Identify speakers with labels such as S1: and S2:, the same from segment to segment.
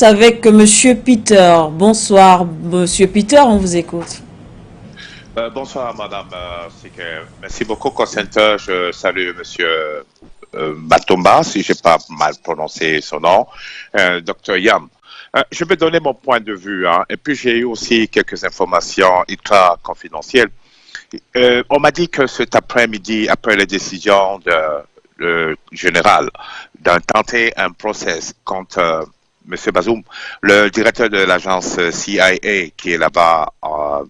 S1: avec Monsieur Peter. Bonsoir, Monsieur Peter, on vous écoute.
S2: Bonsoir, Madame Siker. Merci beaucoup, Consenter. Je salue Monsieur Matomba, si j'ai pas mal prononcé son nom, Dr. Yam. Je vais donner mon point de vue, hein, et puis j'ai eu aussi quelques informations ultra confidentielles. On m'a dit que cet après-midi, après les décisions le général d'intenter un procès contre M. Bazoum, le directeur de l'agence CIA qui est là-bas à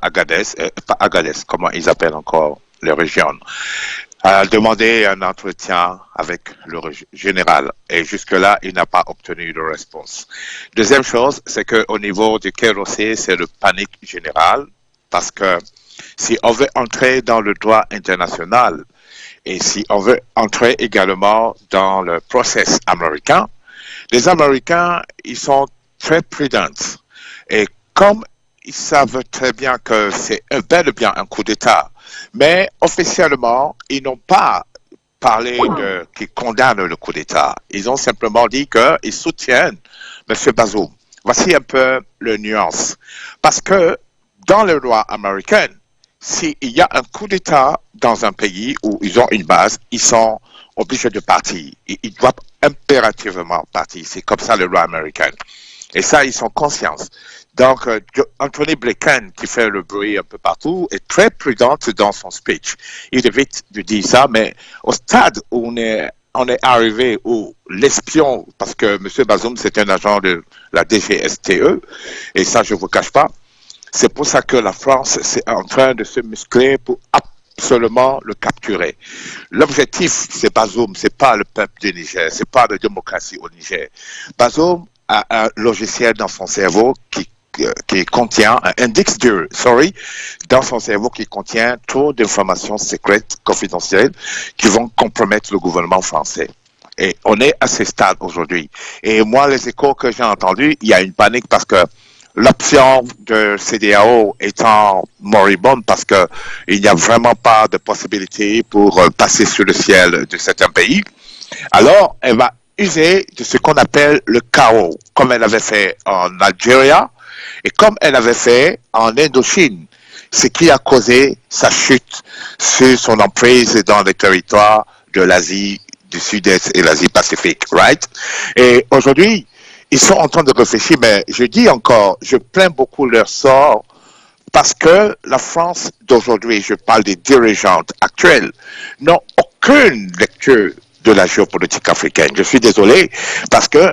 S2: Agadez, pas Agadez, comment ils appellent encore les régions, a demandé un entretien avec le général et jusque-là, il n'a pas obtenu de réponse. Deuxième chose, c'est qu'au niveau du KROC, c'est le panique général parce que si on veut entrer dans le droit international et si on veut entrer également dans le process américain, les Américains, ils sont très prudents. Et comme ils savent très bien que c'est bel et bien un coup d'État, mais officiellement, ils n'ont pas parlé qu'ils condamnent le coup d'État. Ils ont simplement dit qu'ils soutiennent M. Bazoum. Voici un peu le nuance. Parce que dans le droit américain, s'il y a un coup d'État dans un pays où ils ont une base, ils sont obligés de partir. Ils doivent impérativement partir. C'est comme ça le droit américain. Et ça, ils sont conscients. Donc, Anthony Blinken, qui fait le bruit un peu partout, est très prudente dans son speech. Il évite de dire ça, mais au stade où on est arrivé, où l'espion, parce que M. Bazoum, c'est un agent de la DGSTE, et ça, je ne vous cache pas, c'est pour ça que la France est en train de se muscler pour absolument le capturer. L'objectif, c'est Bazoum, c'est pas le peuple du Niger, c'est pas la démocratie au Niger. Bazoum a un logiciel dans son cerveau qui contient un index dans son cerveau qui contient trop d'informations secrètes, confidentielles, qui vont compromettre le gouvernement français. Et on est à ce stade aujourd'hui. Et moi, les échos que j'ai entendus, il y a une panique parce que l'option de CEDEAO étant moribonde parce que il n'y a vraiment pas de possibilité pour passer sur le ciel de certains pays. Alors, elle va user de ce qu'on appelle le chaos, comme elle avait fait en Algérie et comme elle avait fait en Indochine, ce qui a causé sa chute sur son emprise dans les territoires de l'Asie du Sud-Est et l'Asie-Pacifique, right? Et aujourd'hui, ils sont en train de réfléchir, mais je dis encore, je plains beaucoup leur sort parce que la France d'aujourd'hui, je parle des dirigeantes actuelles, n'ont aucune lecture de la géopolitique africaine. Je suis désolé parce que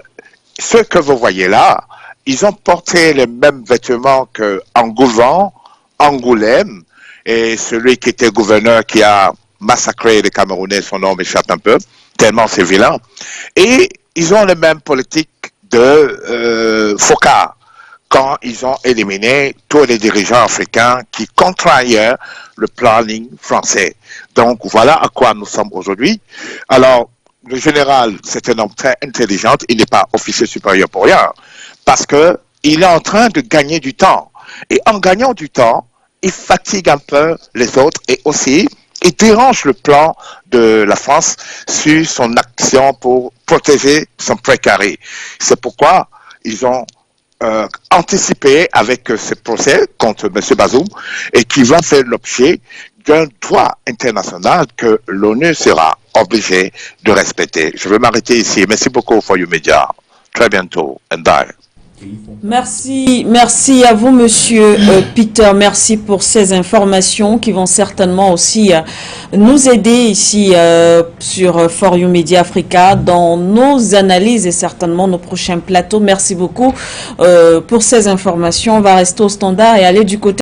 S2: ceux que vous voyez là, ils ont porté les mêmes vêtements que Angoulême et celui qui était gouverneur qui a massacré les Camerounais, son nom m'échappe un peu, tellement c'est vilain. Et ils ont les mêmes politiques de Foka quand ils ont éliminé tous les dirigeants africains qui contraillaient le planning français. Donc voilà à quoi nous sommes aujourd'hui. Alors, le général, c'est un homme très intelligent, il n'est pas officier supérieur pour rien, parce que il est en train de gagner du temps. Et en gagnant du temps, il fatigue un peu les autres et aussi, il dérange le plan de la France sur son action pour protéger son précaré. C'est pourquoi ils ont anticipé avec ce procès contre M. Bazoum et qui va faire l'objet d'un droit international que l'ONU sera obligée de respecter. Je vais m'arrêter ici. Merci beaucoup for you media. Très bientôt. And bye.
S1: Merci à vous, Monsieur Peter. Merci pour ces informations qui vont certainement aussi nous aider ici sur For You Media Africa dans nos analyses et certainement nos prochains plateaux. Merci beaucoup pour ces informations. On va rester au standard et aller du côté